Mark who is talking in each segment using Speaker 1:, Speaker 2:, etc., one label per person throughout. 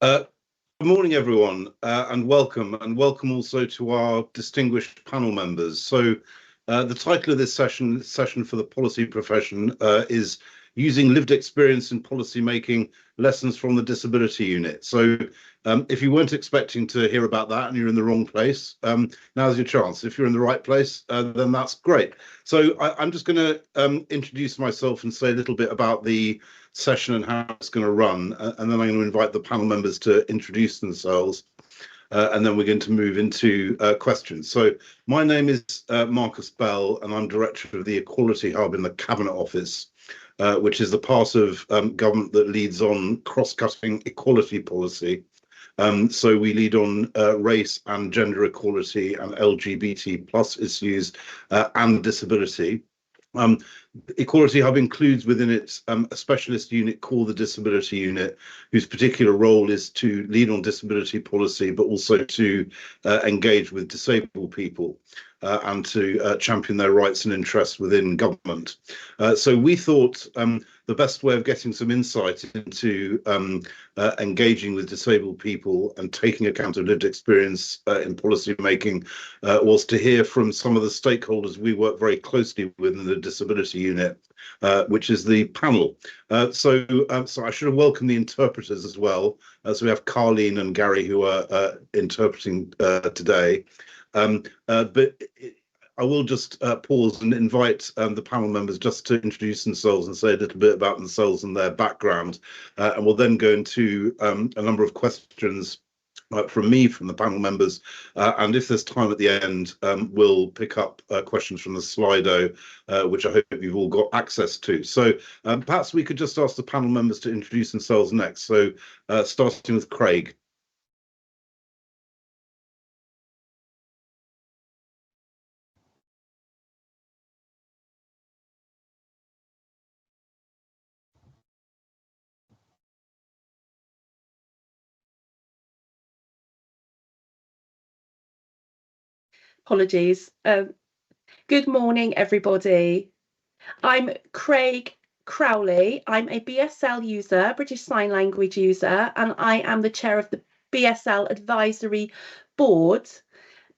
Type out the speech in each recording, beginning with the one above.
Speaker 1: Good morning, everyone, and welcome also to our distinguished panel members. So, the title of this session for the policy profession, is Using Lived Experience in Policy Making, Lessons from the Disability Unit. So, if you weren't expecting to hear about that and you're in the wrong place, now's your chance. If you're in the right place, then that's great. So I'm just going to introduce myself and say a little bit about the session and how it's going to run, and then I'm going to invite the panel members to introduce themselves, and then we're going to move into questions. So my name is Marcus Bell, and I'm Director of the Equality Hub in the Cabinet Office, which is the part of government that leads on cross-cutting equality policy. So we lead on race and gender equality and LGBT plus issues and disability. Equality Hub includes within it a specialist unit called the Disability Unit, whose particular role is to lead on disability policy, but also to engage with disabled people and to champion their rights and interests within government. So we thought the best way of getting some insight into engaging with disabled people and taking account of lived experience in policy making was to hear from some of the stakeholders we work very closely with in the Disability Unit, which is the panel. So I should have welcomed the interpreters as well. So we have Carleen and Gary who are interpreting today. But I will just pause and invite the panel members just to introduce themselves and say a little bit about themselves and their background. And we'll then go into a number of questions from the panel members. And if there's time at the end, we'll pick up questions from the Slido, which I hope you've all got access to. So perhaps we could just ask the panel members to introduce themselves next. So starting with Craig.
Speaker 2: Apologies. Good morning, everybody. I'm Craig Crowley. I'm a BSL user, British Sign Language user, and I am the chair of the BSL Advisory Board,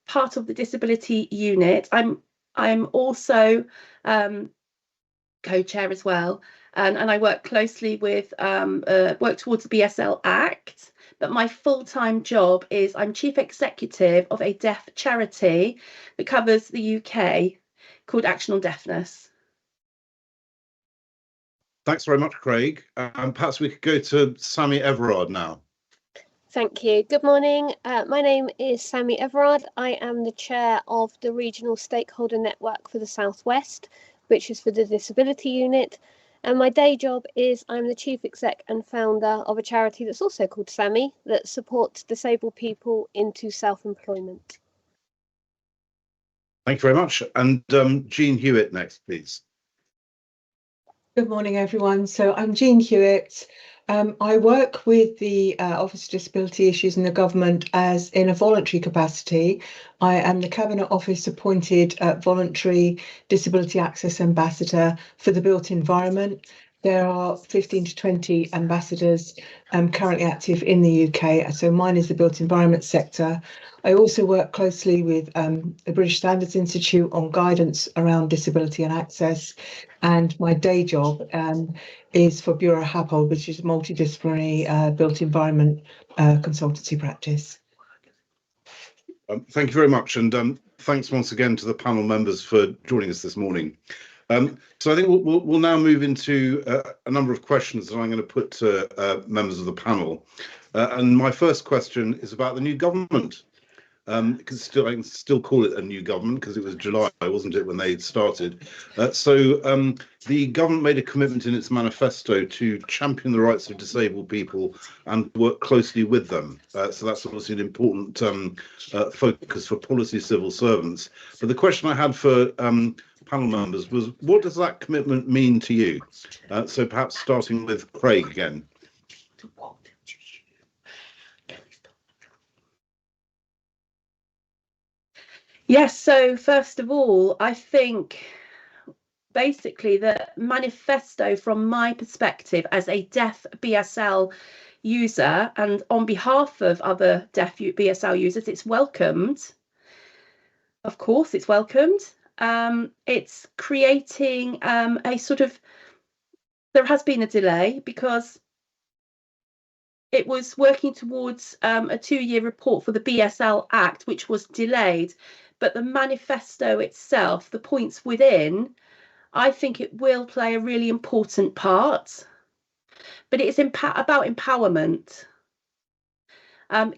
Speaker 2: part of the Disability Unit. I'm also co-chair as well, and I work closely with work towards the BSL Act. But my full-time job is I'm chief executive of a deaf charity that covers the UK called Action on Deafness.
Speaker 1: Thanks very much, Craig. Perhaps we could go to Sammy Everard now.
Speaker 3: Thank you. Good morning. My name is Sammy Everard. I am the chair of the Regional Stakeholder Network for the South West, which is for the Disability Unit. And my day job is I'm the chief exec and founder of a charity that's also called SAMI that supports disabled people into self-employment.
Speaker 1: Thank you very much. And Jean Hewitt next, please.
Speaker 4: Good morning, everyone. So I'm Jean Hewitt. I work with the Office of Disability Issues in the government as in a voluntary capacity. I am the Cabinet Office appointed voluntary disability access ambassador for the built environment. There are 15 to 20 ambassadors currently active in the UK. So mine is the built environment sector. I also work closely with the British Standards Institute on guidance around disability and access. And my day job is for Buro Happold, which is a multidisciplinary built environment consultancy practice.
Speaker 1: Thank you very much. And thanks once again to the panel members for joining us this morning. So I think we'll now move into a number of questions that I'm going to put to members of the panel. And my first question is about the new government. Because I can still call it a new government because it was July, wasn't it, when they started? So the government made a commitment in its manifesto to champion the rights of disabled people and work closely with them. So that's obviously an important focus for policy civil servants. But the question I had for panel members was, what does that commitment mean to you? So perhaps starting with Craig again.
Speaker 2: Yes, so first of all, I think basically the manifesto from my perspective as a deaf BSL user, and on behalf of other deaf BSL users, it's welcomed. Of course, it's welcomed. It's creating a sort of, there has been a delay because it was working towards a 2-year report for the BSL Act, which was delayed. But the manifesto itself, the points within, I think it will play a really important part. But it's about empowerment,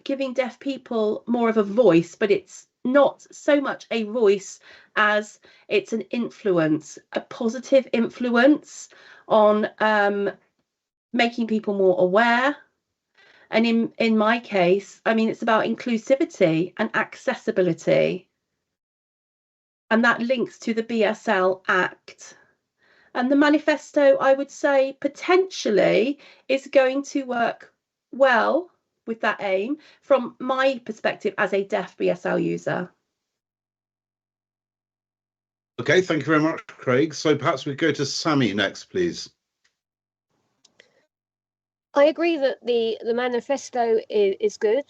Speaker 2: giving deaf people more of a voice, but it's not so much a voice as it's an influence, a positive influence on making people more aware. And in my case, I mean, it's about inclusivity and accessibility. And that links to the BSL Act. And the manifesto, I would say, potentially is going to work well with that aim from my perspective as a deaf BSL user.
Speaker 1: Okay, thank you very much, Craig. So perhaps we go to Sammy next, please.
Speaker 3: I agree that the manifesto is good.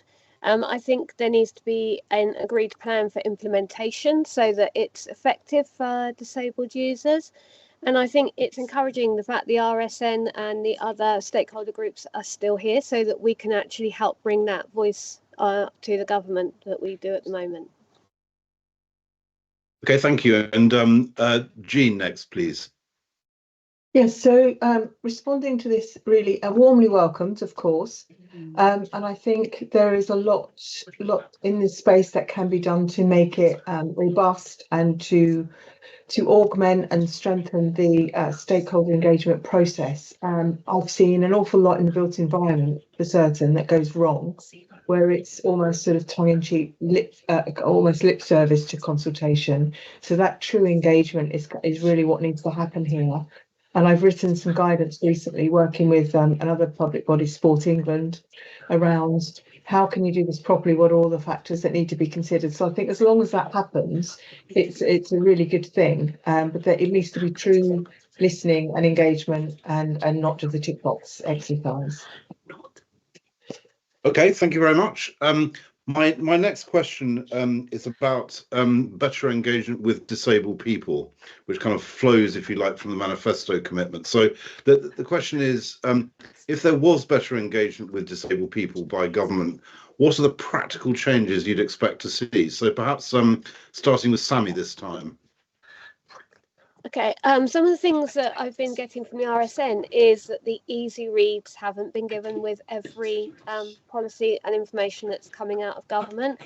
Speaker 3: I think there needs to be an agreed plan for implementation so that it's effective for disabled users. And I think it's encouraging the fact the RSN and the other stakeholder groups are still here so that we can actually help bring that voice to the government that we do at the moment.
Speaker 1: Okay, thank you. And Jean next, please.
Speaker 4: Yes, so responding to this, really warmly welcomed, of course, and I think there is a lot in this space that can be done to make it robust and to augment and strengthen the stakeholder engagement process. I've seen an awful lot in the built environment, for certain, that goes wrong, where it's almost sort of tongue-in-cheek, almost lip service to consultation. So that true engagement is really what needs to happen here. And I've written some guidance recently working with another public body, Sport England, around how can you do this properly, what are all the factors that need to be considered. So I think as long as that happens, it's a really good thing, but that it needs to be true listening and engagement and not just a tick box exercise.
Speaker 1: Okay, thank you very much. My next question is about better engagement with disabled people, which kind of flows, if you like, from the manifesto commitment. So the question is, if there was better engagement with disabled people by government, what are the practical changes you'd expect to see? So perhaps starting with Sammy this time.
Speaker 3: Okay, some of the things that I've been getting from the RSN is that the easy reads haven't been given with every policy and information that's coming out of government.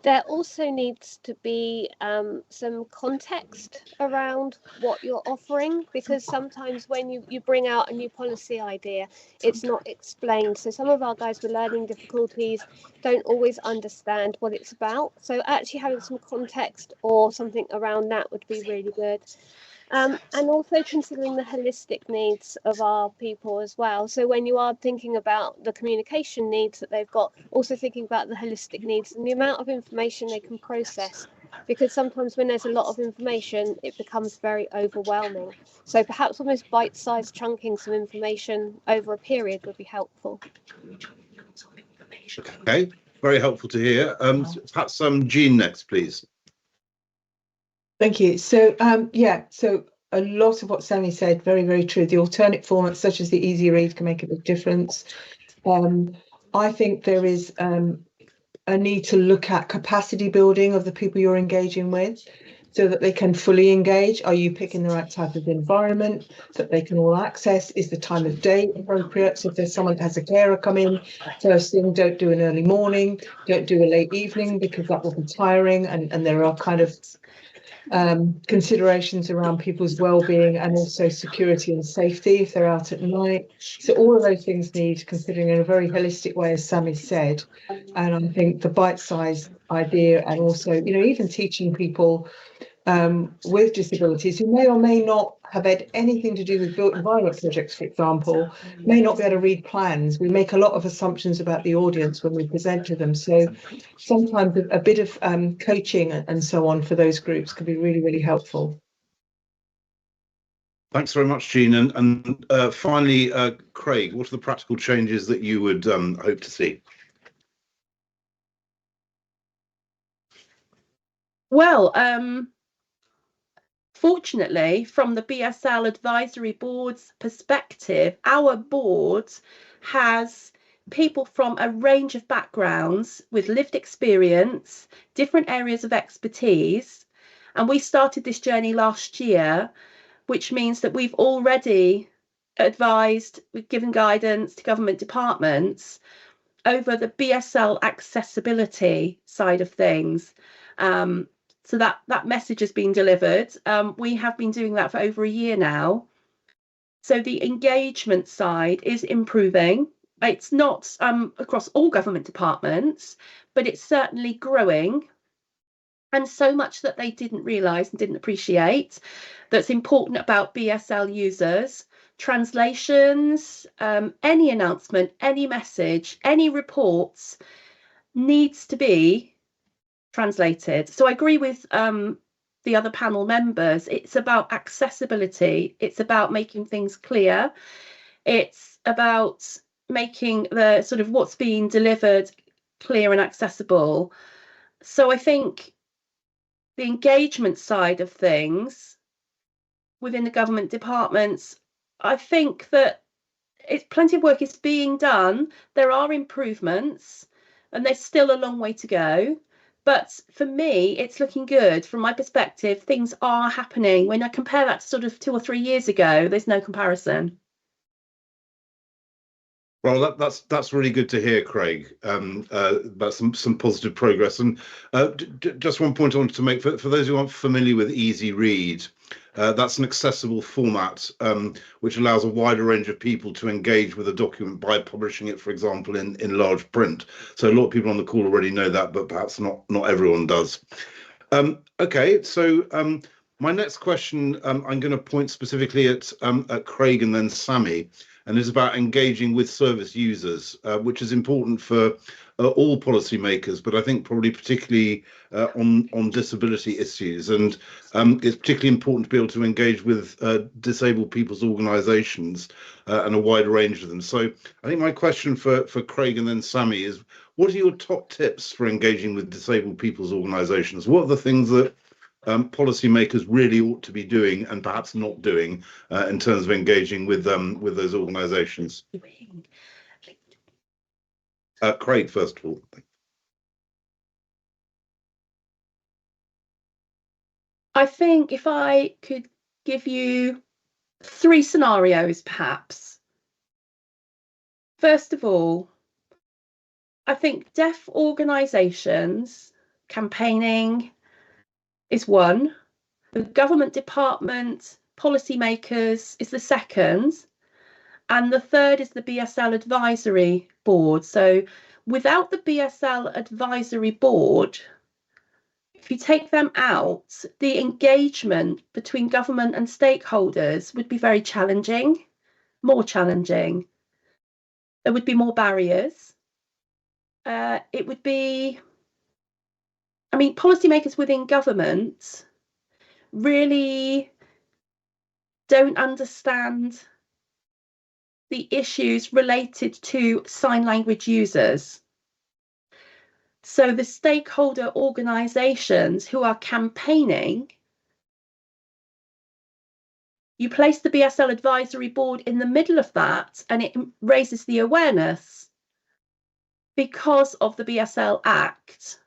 Speaker 3: There also needs to be some context around what you're offering, because sometimes when you bring out a new policy idea, it's not explained. So some of our guys with learning difficulties don't always understand what it's about. So actually having some context or something around that would be really good. And also considering the holistic needs of our people as well. So when you are thinking about the communication needs that they've got, also thinking about the holistic needs and the amount of information they can process, because sometimes when there's a lot of information, it becomes very overwhelming. So perhaps almost bite-sized chunking some information over a period would be helpful.
Speaker 1: Okay, very helpful to hear. Perhaps Jean next, please.
Speaker 4: Thank you. So so a lot of what Sammy said, very, very true. The alternate formats such as the easy read can make a big difference. I think there is a need to look at capacity building of the people you're engaging with so that they can fully engage. Are you picking the right type of environment that they can all access? Is the time of day appropriate? So if there's someone that has a carer come in first thing, don't do an early morning, don't do a late evening, because that will be tiring, and there are kind of considerations around people's well-being and also security and safety if they're out at night. So all of those things need considering in a very holistic way, as Sammy said. And I think the bite-sized idea, and also, you know, even teaching people with disabilities who may or may not have had anything to do with built environment projects, for example, may not be able to read plans. We make a lot of assumptions about the audience when we present to them. So sometimes a bit of coaching and so on for those groups can be really, really helpful.
Speaker 1: Thanks very much, Jean. And finally, Craig, what are the practical changes that you would hope to see?
Speaker 2: Well, fortunately, from the BSL Advisory Board's perspective, our board has people from a range of backgrounds with lived experience, different areas of expertise. And we started this journey last year, which means that we've already advised, we've given guidance to government departments over the BSL accessibility side of things. So that message has been delivered. We have been doing that for over a year now. So the engagement side is improving. It's not across all government departments, but it's certainly growing. And so much that they didn't realise and didn't appreciate that's important about BSL users, translations, any announcement, any message, any reports needs to be translated. So I agree with the other panel members. It's about accessibility. It's about making things clear. It's about making the sort of what's being delivered clear and accessible. So I think the engagement side of things within the government departments, I think that it's plenty of work is being done. There are improvements and there's still a long way to go. But for me, it's looking good. From my perspective, things are happening. When I compare that to sort of 2 or 3 years ago, there's no comparison.
Speaker 1: Well, that's really good to hear, Craig. About some positive progress. And just one point I wanted to make for those who aren't familiar with Easy Read, that's an accessible format which allows a wider range of people to engage with a document by publishing it, for example, in large print. So a lot of people on the call already know that, but perhaps not everyone does. Okay, so my next question, I'm going to point specifically at Craig and then Sammy, and is about engaging with service users, which is important for all policymakers, but I think probably particularly on disability issues. And it's particularly important to be able to engage with disabled people's organisations and a wide range of them. So I think my question for Craig and then Sammy is, what are your top tips for engaging with disabled people's organisations? What are the things that policymakers really ought to be doing and perhaps not doing in terms of engaging with those organisations? Craig, first of all.
Speaker 2: I think if I could give you 3 scenarios, perhaps. First of all, I think deaf organisations campaigning is one. The government department, policymakers is the second. And the third is the BSL Advisory Board. So without the BSL Advisory Board, if you take them out, the engagement between government and stakeholders would be very challenging, more challenging. There would be more barriers. It would be, I mean, policymakers within government really don't understand the issues related to sign language users. So the stakeholder organisations who are campaigning, you place the BSL Advisory Board in the middle of that and it raises the awareness because of the BSL Act,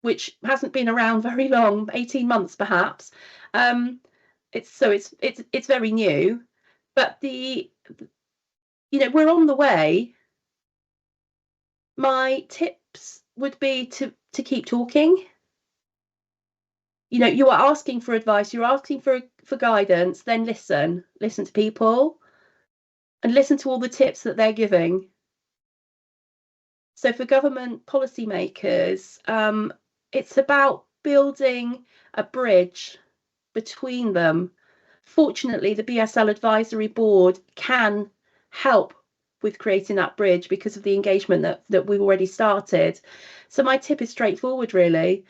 Speaker 2: which hasn't been around very long, 18 months perhaps. It's very new, but we're on the way. My tips would be to keep talking. You are asking for advice, you're asking for guidance, then listen to people and listen to all the tips that they're giving. So for government policymakers, it's about building a bridge between them. Fortunately, the BSL Advisory Board can help with creating that bridge because of the engagement that we've already started. So my tip is straightforward, really.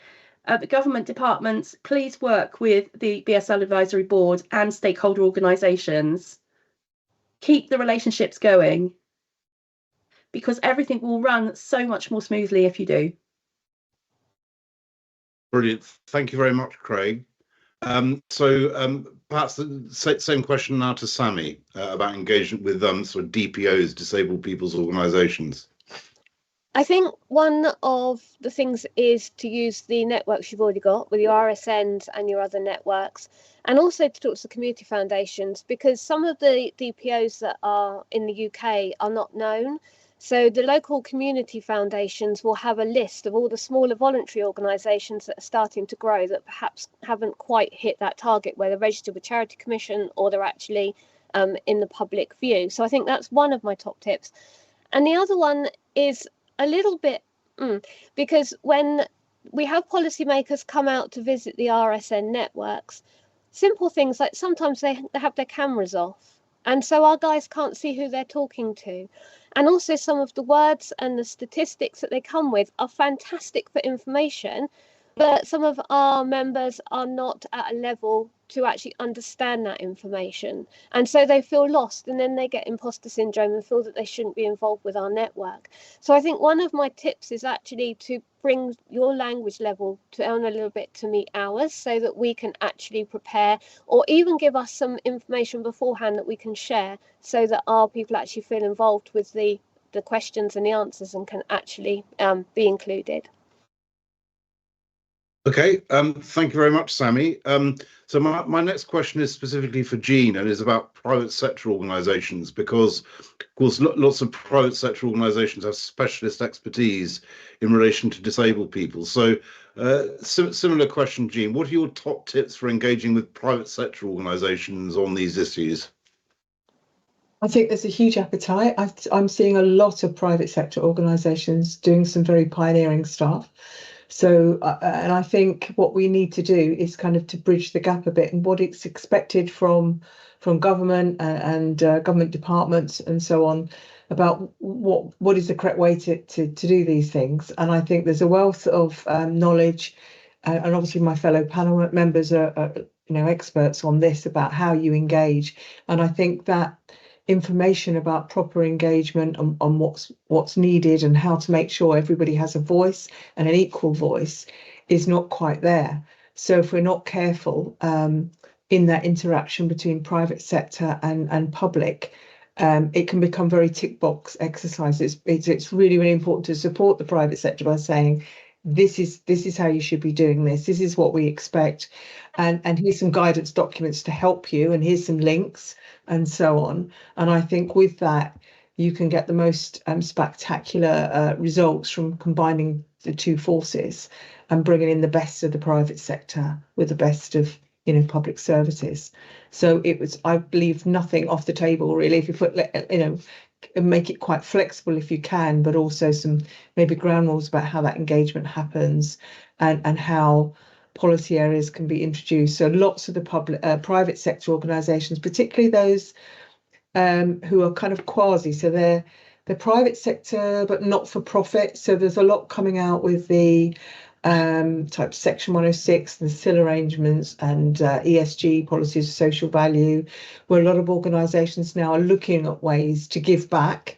Speaker 2: The government departments, please work with the BSL Advisory Board and stakeholder organisations. Keep the relationships going, because everything will run so much more smoothly if you do.
Speaker 1: Brilliant. Thank you very much, Craig. Perhaps the same question now to Sammy about engagement with sort of DPOs, disabled people's organisations.
Speaker 3: I think one of the things is to use the networks you've already got with your RSNs and your other networks, and also to talk to the community foundations, because some of the DPOs that are in the UK are not known. So the local community foundations will have a list of all the smaller voluntary organisations that are starting to grow that perhaps haven't quite hit that target where they're registered with Charity Commission or they're actually in the public view. So I think that's one of my top tips. And the other one is a little bit, because when we have policymakers come out to visit the RSN networks, simple things like sometimes they have their cameras off, and so our guys can't see who they're talking to. And also some of the words and the statistics that they come with are fantastic for information, but some of our members are not at a level to actually understand that information. And so they feel lost, and then they get imposter syndrome and feel that they shouldn't be involved with our network. So I think one of my tips is actually to bring your language level down a little bit to meet ours, so that we can actually prepare, or even give us some information beforehand that we can share, so that our people actually feel involved with the questions and the answers and can actually be included.
Speaker 1: Okay, thank you very much, Sammy. So my next question is specifically for Jean and is about private sector organisations, because, of course, lots of private sector organisations have specialist expertise in relation to disabled people. So similar question, Jean, what are your top tips for engaging with private sector organisations on these issues?
Speaker 4: I think there's a huge appetite. I'm seeing a lot of private sector organisations doing some very pioneering stuff. So, and I think what we need to do is kind of to bridge the gap a bit and what it's expected from government and government departments and so on about what is the correct way to do these things. And I think there's a wealth of knowledge, and obviously my fellow panel members are experts on this about how you engage. And I think that information about proper engagement on what's needed and how to make sure everybody has a voice and an equal voice is not quite there. So if we're not careful in that interaction between private sector and public, it can become very tick box exercises. It's really, really important to support the private sector by saying, this is how you should be doing this. This is what we expect. And here's some guidance documents to help you, and here's some links and so on. And I think with that, you can get the most spectacular results from combining the two forces and bringing in the best of the private sector with the best of public services. So it was, I believe, nothing off the table really. If you put make it quite flexible if you can, but also some maybe ground rules about how that engagement happens and how policy areas can be introduced. So lots of the private sector organisations, particularly those who are kind of quasi, so they're private sector but not for profit. So there's a lot coming out with the type Section 106 and the SIL arrangements and ESG policies of social value, where a lot of organisations now are looking at ways to give back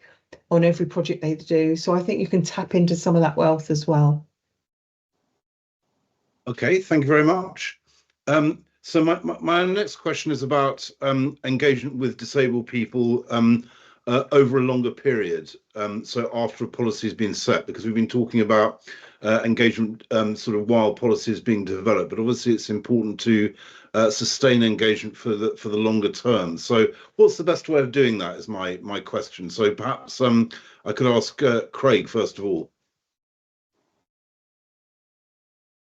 Speaker 4: on every project they do. So I think you can tap into some of that wealth as well.
Speaker 1: Okay, thank you very much. So my next question is about engagement with disabled people over a longer period. So after a policy has been set, because we've been talking about engagement sort of while policy is being developed, but obviously it's important to sustain engagement for the longer term. So what's the best way of doing that is my question. So perhaps I could ask Craig first of all.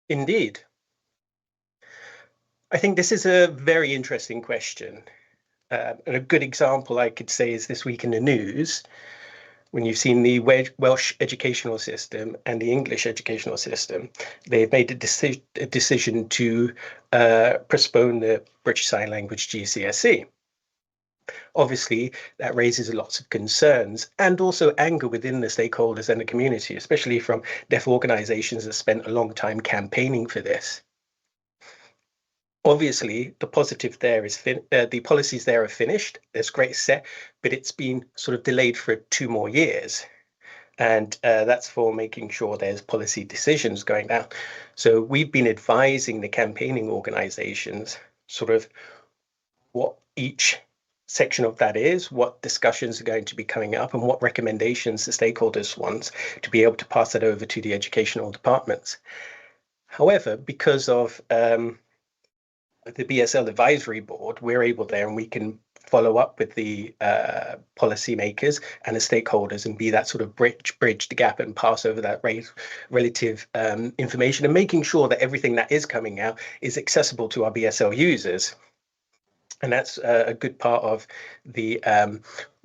Speaker 5: Indeed. I think this is a very interesting question. And a good example I could say is this week in the news, when you've seen the Welsh educational system and the English educational system, they've made a decision to postpone the British Sign Language GCSE. Obviously, that raises lots of concerns and also anger within the stakeholders and the community, especially from deaf organisations that spent a long time campaigning for this. Obviously, the positive there is the policies there are finished. There's great set, but it's been sort of delayed for 2 more years. And that's for making sure there's policy decisions going down. So we've been advising the campaigning organisations sort of what each section of that is, what discussions are going to be coming up, and what recommendations the stakeholders want to be able to pass that over to the educational departments. However, because of the BSL advisory board, we're able there and we can follow up with the policymakers and the stakeholders and be that sort of bridge the gap and pass over that relative information and making sure that everything that is coming out is accessible to our BSL users. And that's a good part of the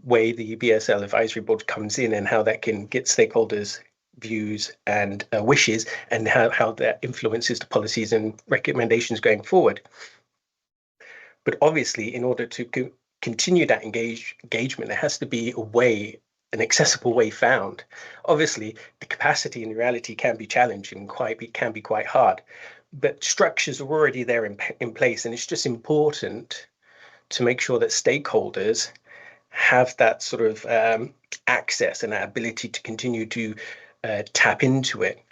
Speaker 5: way the BSL advisory board comes in and how that can get stakeholders' views and wishes and how that influences the policies and recommendations going forward. But obviously, in order to continue that engagement, there has to be a way, an accessible way found. Obviously, the capacity and reality can be challenging, can be quite hard, but structures are already there in place, and it's just important to make sure that stakeholders have that sort of access and that ability to continue to tap into it.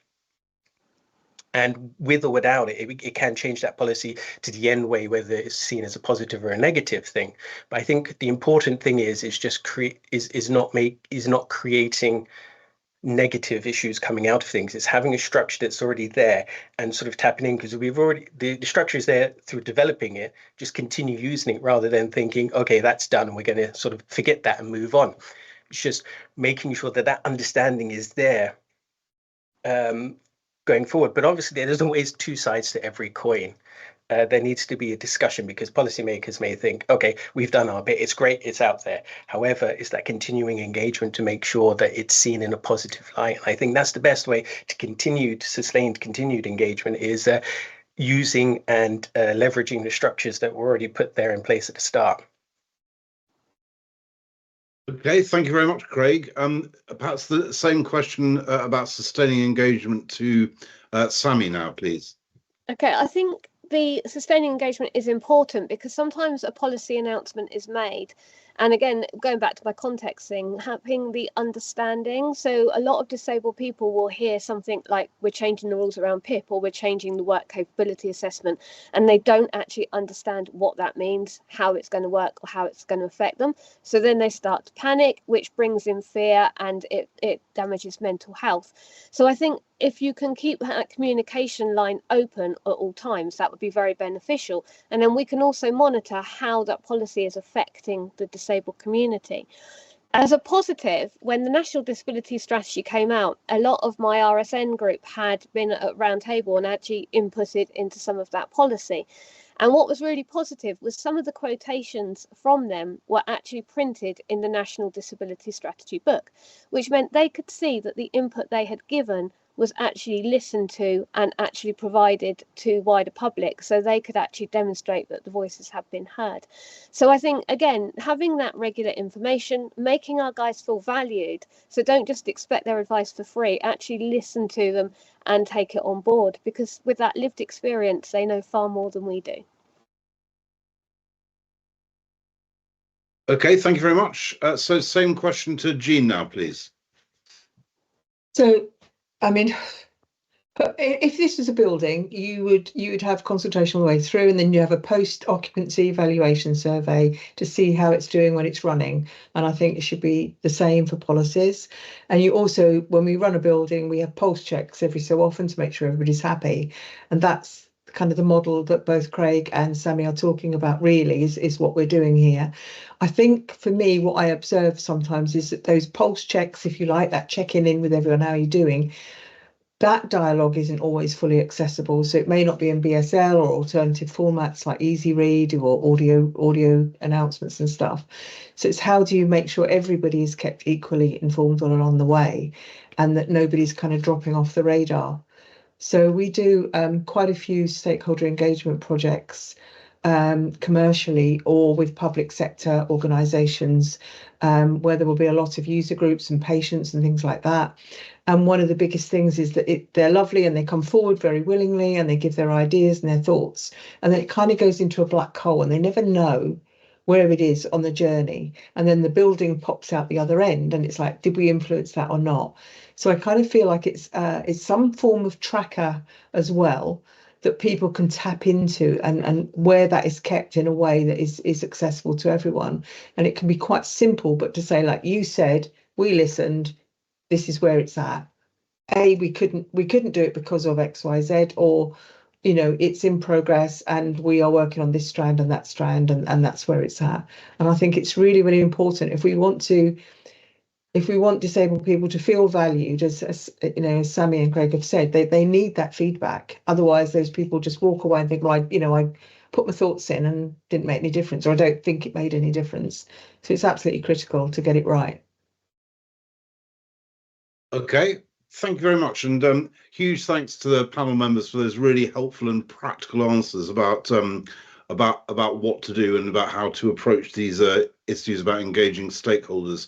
Speaker 5: And with or without it, it can change that policy to the end way, whether it's seen as a positive or a negative thing. But I think the important thing is not creating negative issues coming out of things. It's having a structure that's already there and sort of tapping in, because we've already the structure is there through developing it. Just continue using it rather than thinking, okay, that's done and we're going to sort of forget that and move on. It's just making sure that that understanding is there going forward. But obviously there's always 2 sides to every coin. There needs to be a discussion, because policymakers may think, okay, we've done our bit, it's great, it's out there. However, it's that continuing engagement to make sure that it's seen in a positive light. And I think that's the best way to continue to sustain continued engagement, is using and leveraging the structures that were already put there in place at the start.
Speaker 1: Okay, thank you very much, Craig. Perhaps the same question about sustaining engagement to Sammy now, please.
Speaker 3: Okay, I think the sustaining engagement is important because sometimes a policy announcement is made. And again, going back to my context thing, having the understanding. So a lot of disabled people will hear something like, we're changing the rules around PIP, or we're changing the work capability assessment, and they don't actually understand what that means, how it's going to work, or how it's going to affect them. So then they start to panic, which brings in fear, and it damages mental health. So I think if you can keep that communication line open at all times, that would be very beneficial. And then we can also monitor how that policy is affecting the disabled community. As a positive, when the National Disability Strategy came out, a lot of my RSN group had been at Roundtable and actually inputted into some of that policy. And what was really positive was some of the quotations from them were actually printed in the National Disability Strategy book, which meant they could see that the input they had given was actually listened to and actually provided to wider public, so they could actually demonstrate that the voices have been heard. So I think, again, having that regular information, making our guys feel valued, so don't just expect their advice for free, actually listen to them and take it on board, because with that lived experience, they know far more than we do.
Speaker 1: Okay, thank you very much. So same question to Jean now, please.
Speaker 4: So, I mean, if this was a building, you would have consultation all the way through, and then you have a post-occupancy evaluation survey to see how it's doing when it's running. And I think it should be the same for policies. And you also, when we run a building, we have pulse checks every so often to make sure everybody's happy. And that's kind of the model that both Craig and Sammy are talking about, really, is what we're doing here. I think for me, what I observe sometimes is that those pulse checks, if you like, that checking in with everyone, how are you doing, that dialogue isn't always fully accessible. So it may not be in BSL or alternative formats like Easy Read or audio announcements and stuff. So it's how do you make sure everybody is kept equally informed on and on the way, and that nobody's kind of dropping off the radar. So we do quite a few stakeholder engagement projects commercially or with public sector organisations, where there will be a lot of user groups and patients and things like that. And one of the biggest things is that they're lovely and they come forward very willingly and they give their ideas and their thoughts. And then it kind of goes into a black hole and they never know where it is on the journey. And then the building pops out the other end and it's like, did we influence that or not? So I kind of feel like it's some form of tracker as well that people can tap into, and where that is kept in a way that is accessible to everyone. And it can be quite simple, but to say, like you said, we listened, this is where it's at. We couldn't do it because of XYZ, or it's in progress and we are working on this strand and that strand, and that's where it's at. And I think it's really, really important if we want disabled people to feel valued, as Sammy and Craig have said, they need that feedback. Otherwise, those people just walk away and think, well, I put my thoughts in and didn't make any difference, or I don't think it made any difference. So it's absolutely critical to get it right.
Speaker 1: Okay, thank you very much, and huge thanks to the panel members for those really helpful and practical answers about what to do and about how to approach these issues about engaging stakeholders.